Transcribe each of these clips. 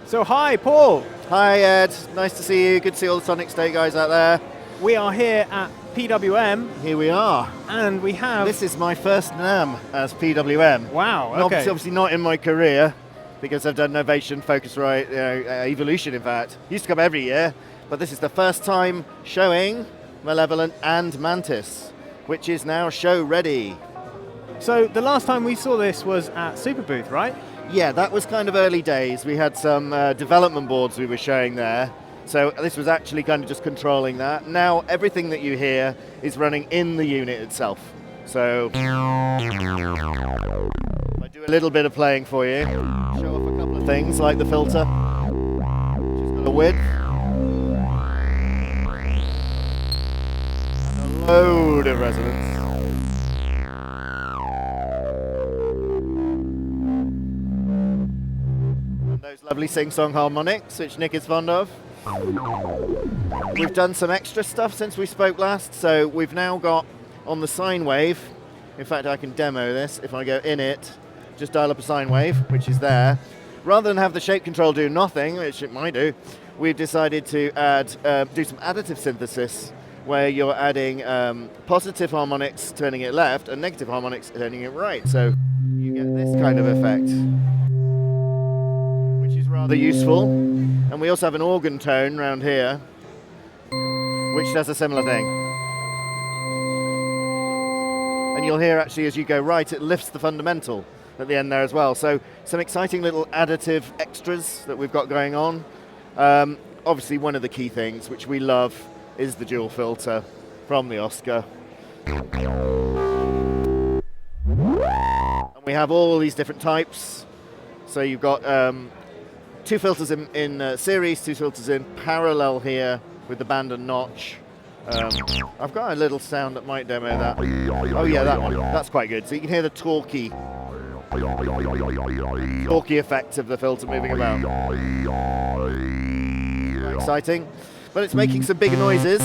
So hi, Paul. Hi Ed, nice to see you. Good to see all the Sonicstate guys out there. We are here at PWM. Here we are. And we have... This is my first NAMM as PWM. Wow, okay. Obviously not in my career, because I've done Novation, Focusrite, Evolution in fact. Used to come every year, but this is the first time showing Malevolent and Mantis, which is now show ready. So the last time we saw this was at Superbooth, right? Yeah, that was kind of early days. We had some development boards we were showing there. So this was actually kind of just controlling that. Now everything that you hear is running in the unit itself. So I do a little bit of playing for you. Show off a couple of things like the filter, which has got a width. And a load of resonance. Lovely sing-song harmonics, which Nick is fond of. We've done some extra stuff since we spoke last, so we've now got on the sine wave, in fact I can demo this, if I go in it, just dial up a sine wave, which is there. Rather than have the shape control do nothing, which it might do, we've decided to add, do some additive synthesis, where you're adding positive harmonics turning it left, and negative harmonics turning it right, so you get this kind of effect. Rather useful, and we also have an organ tone around here which does a similar thing, and you'll hear actually as you go right it lifts the fundamental at the end there as well, so some exciting little additive extras that we've got going on. Obviously one of the key things which we love is the dual filter from the Oscar, and we have all these different types, so you've got two filters in series, two filters in parallel here with the band and notch. I've got a little sound that might demo that. Oh yeah, that one. That's quite good. So you can hear the talky effect of the filter moving about. Very exciting. But it's making some big noises.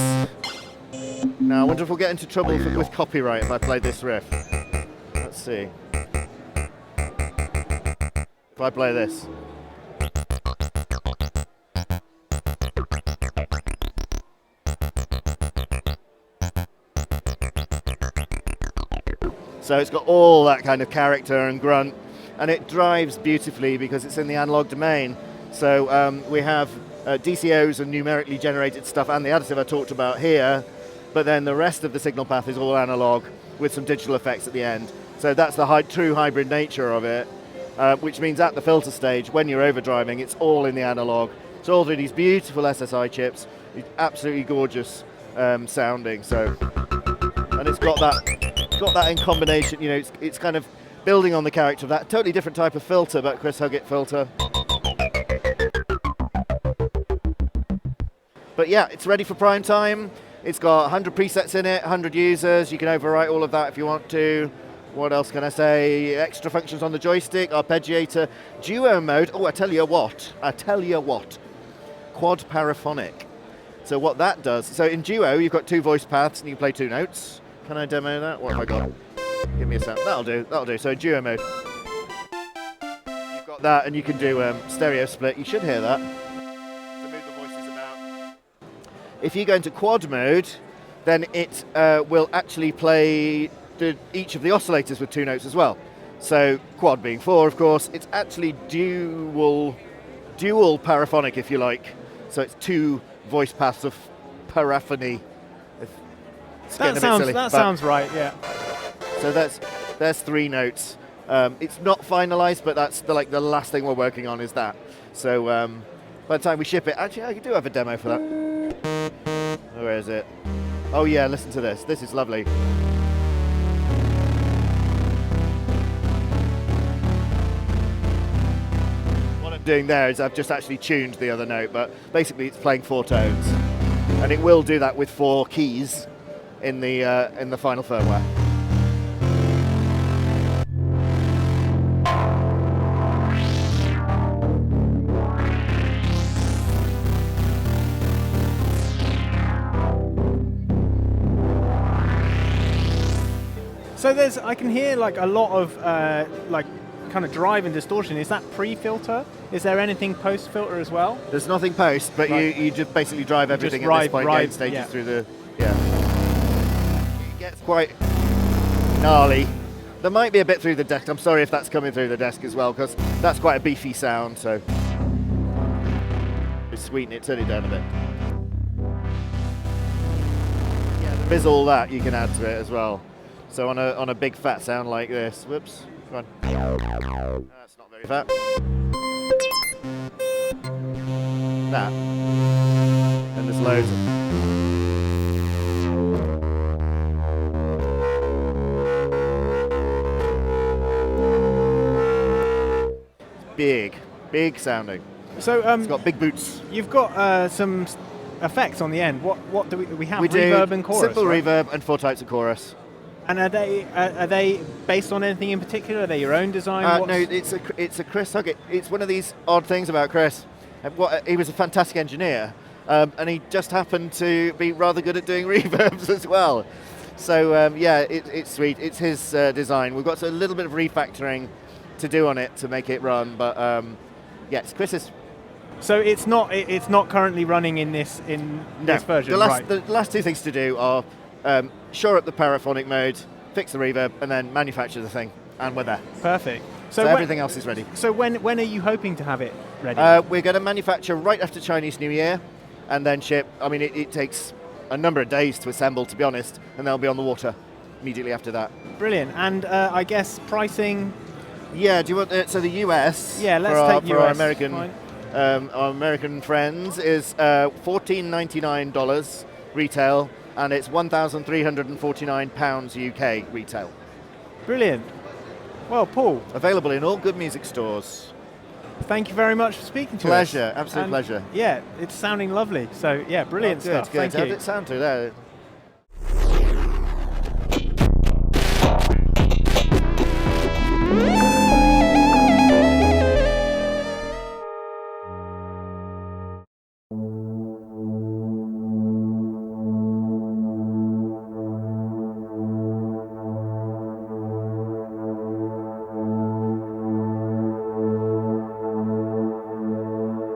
Now I wonder if we'll get into trouble with copyright if I play this riff. Let's see. If I play this. So it's got all that kind of character and grunt, and it drives beautifully because it's in the analog domain. So we have DCOs and numerically generated stuff and the additive I talked about here, but then the rest of the signal path is all analog with some digital effects at the end. So that's the true hybrid nature of it, which means at the filter stage, when you're overdriving, it's all in the analog. It's all through these beautiful SSI chips, it's absolutely gorgeous sounding. So, and it's got that in combination, you know, it's kind of building on the character of that totally different type of filter, but Chris Hugget filter. But yeah, it's ready for prime time. It's got 100 presets in it, 100 users. You can overwrite all of that if you want to. What else can I say? Extra functions on the joystick, arpeggiator, duo mode. Oh, I tell you what. Quad paraphonic. So what that does, so in duo, you've got two voice paths and you can play two notes. Can I demo that? What have I got? Give me a sound. That'll do. So duo mode. You've got that, and you can do stereo split. You should hear that. So move the voices about. If you go into quad mode, then it will actually play each of the oscillators with two notes as well. So quad being four, of course. It's actually dual paraphonic, if you like. So it's two voice paths of paraphony. That sounds right, yeah. So there's three notes. It's not finalized, but that's the last thing we're working on is that. So by the time we ship it, actually I do have a demo for that. Where is it? Oh yeah, listen to this. This is lovely. What I'm doing there is I've just actually tuned the other note, but basically it's playing four tones, and it will do that with four keys in the final firmware. So I can hear like a lot of like kind of drive and distortion, is that pre-filter? Is there anything post-filter as well? There's nothing post, but you just basically drive everything at this point, gain stages through the, It gets quite gnarly. There might be a bit through the desk. I'm sorry if that's coming through the desk as well, because that's quite a beefy sound, so. Just sweeten it, turn it down a bit. Yeah, there is all that you can add to it as well. So on a big fat sound like this, whoops, come on. That's not very fat. That. And there's loads of big sounding. So it's got big boots. You've got some effects on the end. What do we have? We reverb do and chorus. simple right? reverb and 4 types of chorus. And are they based on anything in particular? Are they your own design? No, it's a Chris Hugget. It's one of these odd things about Chris. He was a fantastic engineer, and he just happened to be rather good at doing reverbs as well. So it's sweet. It's his design. We've got a little bit of refactoring to do on it to make it run, but it's Chris's. So it's not currently running in this version. The last two things to do are shore up the paraphonic mode, fix the reverb, and then manufacture the thing, and we're there. Perfect. So everything else is ready. So when are you hoping to have it ready? We're going to manufacture right after Chinese New Year, and then ship. I mean, it takes a number of days to assemble, to be honest, and they'll be on the water immediately after that. Brilliant. And I guess pricing. Yeah. Do you want so the US? Yeah, let's take for US. Our American friends is $14.99 retail, and it's £1,349 UK retail. Brilliant. Well, Paul. Available in all good music stores. Thank you very much for speaking to us. Pleasure, absolute pleasure. Yeah, it's sounding lovely. So yeah, brilliant stuff. Good. Thank you. How did it sound to there?